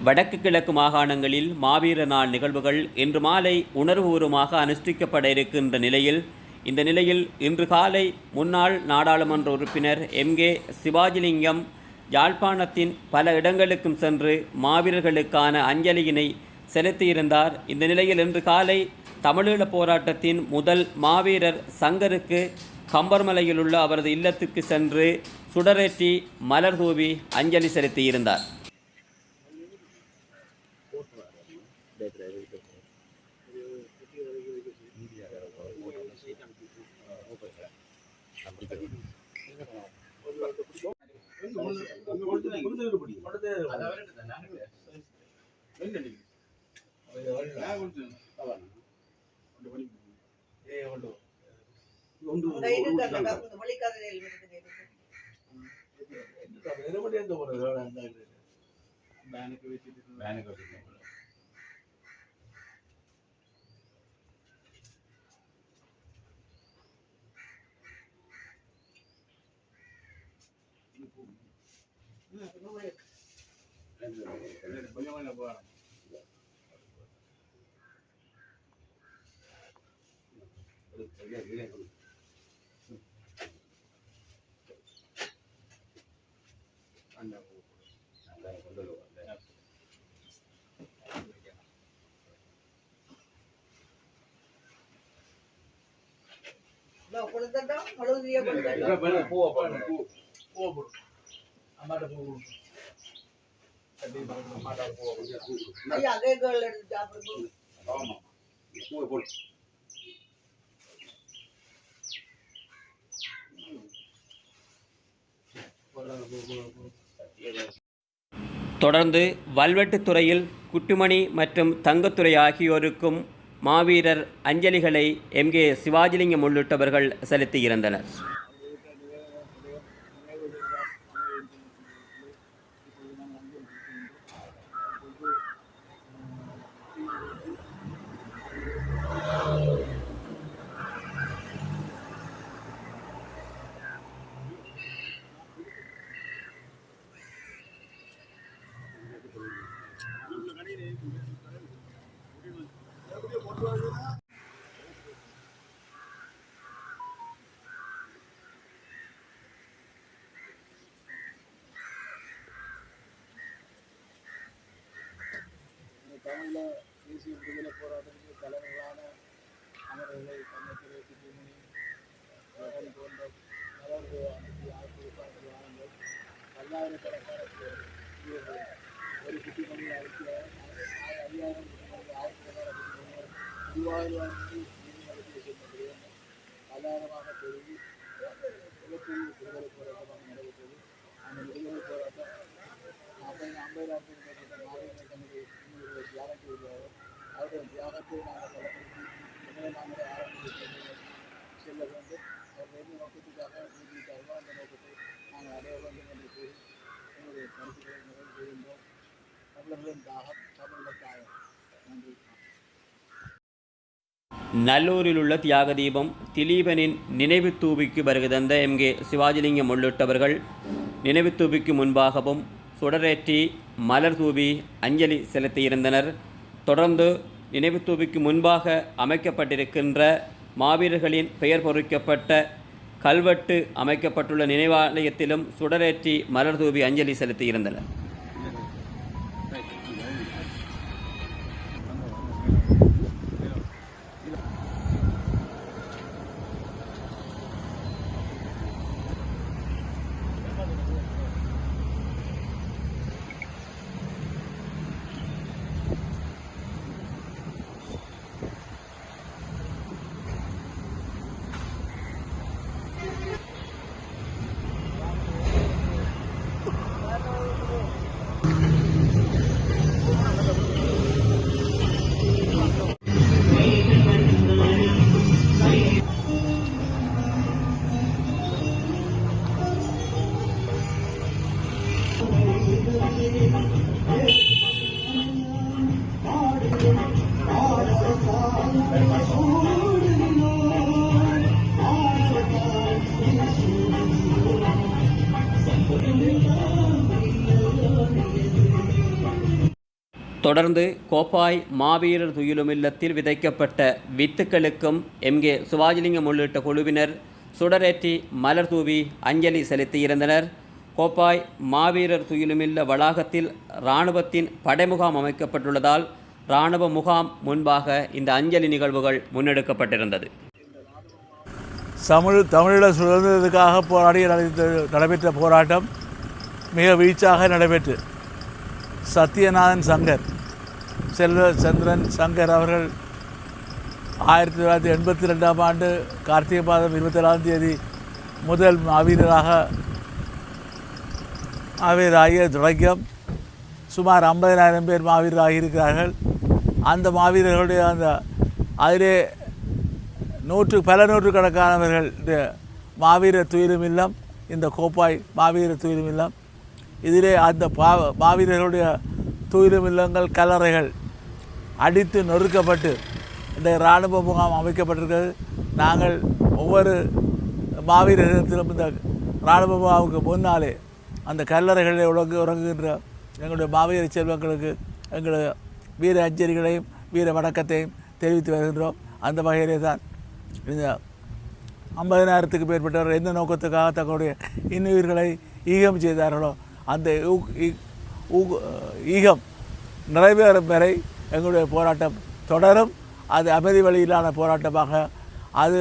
வடக்கு கிழக்கு மாகாணங்களில் மாவீர நாள் நிகழ்வுகள் இன்று மாலை உணர்வுபூர்வமாக அனுஷ்டிக்கப்பட இருக்கின்ற நிலையில் இன்று காலை முன்னாள் நாடாளுமன்ற உறுப்பினர் எம்கே சிவாஜிலிங்கம் யாழ்ப்பாணத்தின் பல இடங்களுக்கும் சென்று மாவீரர்களுக்கான அஞ்சலியினை செலுத்தியிருந்தார். இந்த நிலையில் இன்று காலை தமிழீழ போராட்டத்தின் முதல் மாவீரர் சங்கருக்கு கம்பர்மலையில் உள்ள அவரது இல்லத்துக்கு சென்று சுடரேற்றி மலர் தூவி அஞ்சலி செலுத்தியிருந்தார். தொடர்ந்து வல்வெட்டுத்துறையில் குட்டுமணி மற்றும் தங்கத்துறை ஆகியோருக்கும் மாவீரர் அஞ்சலிகளை எம்கே சிவாஜிலிங்கம் உள்ளிட்டவர்கள் செலுத்தியிருந்தனர். தமிழ தேசிய விடுதலை போராட்டத்துக்கு தலைவர்களான அமரர்களை கண்ணத்துறை குட்டுமணி போன்ற நலர்கள் அமைப்பு ஆட்சியர்கள் ஆளுங்கள் பல்லாயிரக்கணக்கான வீரர்கள் ஒரு குட்டுமணி அளிக்கிற 5000 ஆயிரக்கணக்கான குட்டுமணிகள் திருவாரூரிலிருந்து நீதிமன்றத்தில் சென்ற பல்லாயிரமாக பெருகி மிகப்பெரிய விடுதலை போராட்டமாக நடைபெற்றது. அந்த விடுதலை போராட்டம் 50,000 மாவீரர்கள் தன்னுடைய தியாகம் செய்கிறார்கள். அவருடைய தியாகத்தை நாங்கள் பலப்படுத்தி எங்களை நாங்களே ஆரம்பித்து செல்ல வேண்டும். அவர்கள் எந்த நோக்கத்துக்காக நீதிக்காக அந்த நோக்கத்தை நாங்கள் அடைய வேண்டும் என்று கூறி எங்களுடைய கருத்துக்களை நிறைவு செய்கின்றோம். தமிழர்களின் தாகம் தமிழக தாயம். நன்றி. நல்லூரில் உள்ள தியாக தீபம் திலீபனின் நினைவு தூபிக்கு வருகை தந்த எம்கே சிவாஜிலிங்கம் உள்ளிட்டவர்கள் நினைவு தூபிக்கு முன்பாகவும் சுடரேற்றி மலர் தூவி அஞ்சலி செலுத்தியிருந்தனர். தொடர்ந்து நினைவு தூபிக்கு முன்பாக அமைக்கப்பட்டிருக்கின்ற மாவீரர்களின் பெயர் பொறிக்கப்பட்ட கல்வெட்டு அமைக்கப்பட்டுள்ள நினைவாலயத்திலும் சுடரேற்றி மலர் தூவி அஞ்சலி செலுத்தியிருந்தனர். தொடர்ந்து கோப்பாய் மாவீரர் துயிலுமில்லத்தில் விதைக்கப்பட்ட வித்துக்களுக்கும் எம்கே சிவாஜிலிங்கம் உள்ளிட்ட குழுவினர் சுடரேற்றி மலர் தூவி அஞ்சலி செலுத்தியிருந்தனர். கோப்பாய் மாவீரர் துயிலுமில்ல வளாகத்தில் இராணுவத்தின் படைமுகாம் அமைக்கப்பட்டுள்ளதால் இராணுவ முகாம் முன்பாக இந்த அஞ்சலி நிகழ்வுகள் முன்னெடுக்கப்பட்டிருந்தது. தமிழீழ சுதந்திரத்துக்காக போராடி நடைபெற்ற போராட்டம் மிக வீழ்ச்சியாக நடைபெற்று சத்யநாதன் சங்கர், செல்வச்சந்திரன் சங்கர் அவர்கள் 1982 ஆண்டு கார்த்திகை மாதம் 27 முதல் மாவீரராக மாவீரராகிய தொடக்கம் சுமார் 50,000 பேர் மாவீரராகி இருக்கிறார்கள். அந்த மாவீரர்களுடைய அதிலே பல நூற்றுக்கணக்கானவர்கள் மாவீரர் துயிலும் இல்லம், இந்த கோப்பாய் மாவீரர் துயிலும் இல்லம். இதிலே அந்த மாவீரர்களுடைய துயிலும் இல்லங்கள் கல்லறைகள் அடித்து நொறுக்கப்பட்டு இந்த இராணுவ முகாம் அமைக்கப்பட்டிருக்கிறது. நாங்கள் ஒவ்வொரு மாவீரத்திலும் இந்த இராணுவ முகாமுக்கு முன்னாலே அந்த கல்லறைகளில் உறங்குகின்ற எங்களுடைய மாவீர செல்வங்களுக்கு எங்களுடைய வீர அஞ்சலிகளையும் வீர வணக்கத்தையும் தெரிவித்து வருகின்றோம். அந்த வகையிலே தான் இந்த 50,000க்கு மேற்பட்டவர் எந்த நோக்கத்துக்காக தங்களுடைய இன்னுயிர்களை ஈகம் செய்தார்களோ அந்த ஈகம் நிறைவேறும் வரை எங்களுடைய போராட்டம் தொடரும். அது அமைதி வழியிலான போராட்டமாக, அது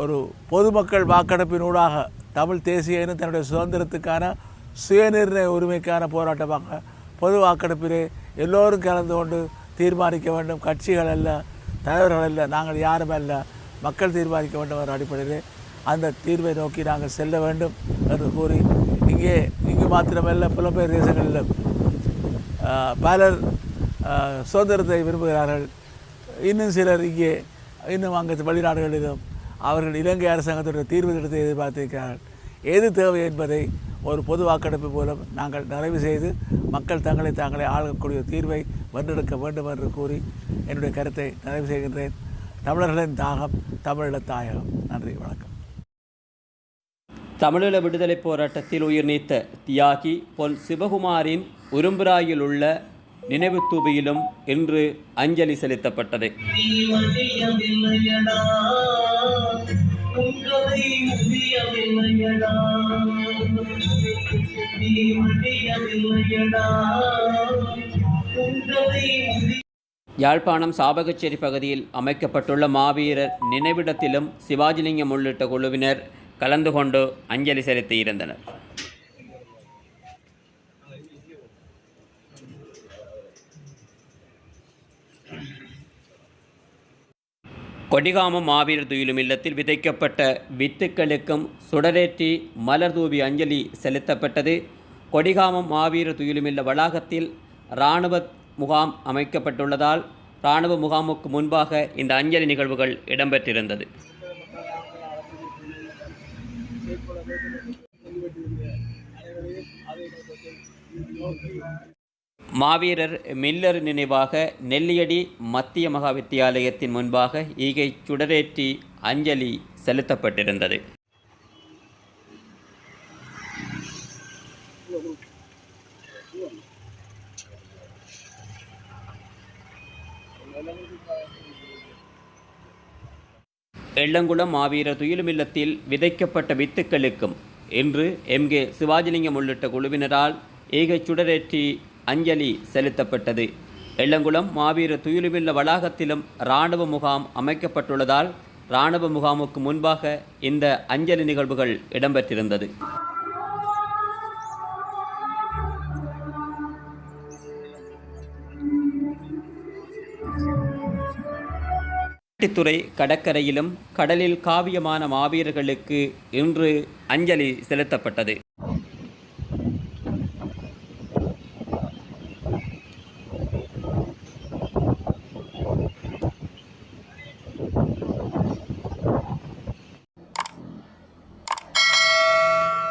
ஒரு பொதுமக்கள் வாக்கெடுப்பினூடாக தமிழ் தேசிய இனம் தன்னுடைய சுதந்திரத்துக்கான சுயநிர்ணய உரிமைக்கான போராட்டமாக பொது வாக்கெடுப்பிலே எல்லோரும் கலந்து கொண்டு தீர்மானிக்க வேண்டும். கட்சிகள் அல்ல, தலைவர்கள் அல்ல, நாங்கள் யாரும் அல்ல, மக்கள் தீர்மானிக்க வேண்டும் என்ற அடிப்படையிலே அந்த தீர்வை நோக்கி நாங்கள் செல்ல வேண்டும் என்று கூறி, இங்கு மாத்திரமல்ல புலம்பெயர் தேசங்களிலும் பலர் சுதந்திரத்தை விரும்புகிறார்கள். இன்னும் சிலர் இன்னும் அங்கே வெளிநாடுகளிலும் அவர்கள் இலங்கை அரசாங்கத்துடைய தீர்வு திட்டத்தை எதிர்பார்த்திருக்கிறார்கள். எது தேவை என்பதை ஒரு பொது வாக்கெடுப்பு மூலம் நாங்கள் நிறைவு செய்து மக்கள் தாங்களே ஆளக்கூடிய தீர்வை வென்றெடுக்க வேண்டும் என்று கூறி என்னுடைய கருத்தை நிறைவு செய்கின்றேன். தமிழர்களின் தாகம், தமிழீழ தாயகம். நன்றி, வணக்கம். தமிழீழ விடுதலை போராட்டத்தில் உயிர் நீத்த தியாகி பொன் சிவகுமாரின் உரும்புராயில் உள்ள நினைவு தூபியிலும் இன்று அஞ்சலி செலுத்தப்பட்டது. யாழ்ப்பாணம் சாபகச்சேரி பகுதியில் அமைக்கப்பட்டுள்ள மாவீரர் நினைவிடத்திலும் சிவாஜிலிங்கம் உள்ளிட்ட குழுவினர் கலந்து கொண்டு அஞ்சலி செலுத்தியிருந்தனர். கொடிகாமம் மாவீரர் துயிலும் இல்லத்தில் விதைக்கப்பட்ட வித்துக்களுக்கும் சுடரேற்றி மலர் தூவி அஞ்சலி செலுத்தப்பட்டது. கொடிகாமம் மாவீரர் துயிலுமில்ல வளாகத்தில் இராணுவ முகாம் அமைக்கப்பட்டுள்ளதால் இராணுவ முகாமுக்கு முன்பாக இந்த அஞ்சலி நிகழ்வுகள் இடம்பெற்றிருந்தது. மாவீரர் மில்லர் நினைவாக நெல்லியடி மத்திய மகா வித்தியாலயத்தின் முன்பாக ஈகை சுடரேற்றி அஞ்சலி செலுத்தப்பட்டிருந்தது. எள்ளங்குளம் மாவீரர் துயிலுமில்லத்தில் விதைக்கப்பட்ட வித்துக்களுக்கும் இன்று எம்கே சிவாஜிலிங்கம் உள்ளிட்ட குழுவினரால் ஈகை சுடரேற்றி அஞ்சலி செலுத்தப்பட்டது. எள்ளங்குளம் மாவீரர் துயிலுமில்ல வளாகத்திலும் இராணுவ முகாம் அமைக்கப்பட்டுள்ளதால் இராணுவ முகாமுக்கு முன்பாக இந்த அஞ்சலி நிகழ்வுகள் இடம்பெற்றிருந்தது. துறை கடற்கரையிலும் கடலில் காவியமான மாவீரர்களுக்கு இன்று அஞ்சலி செலுத்தப்பட்டது.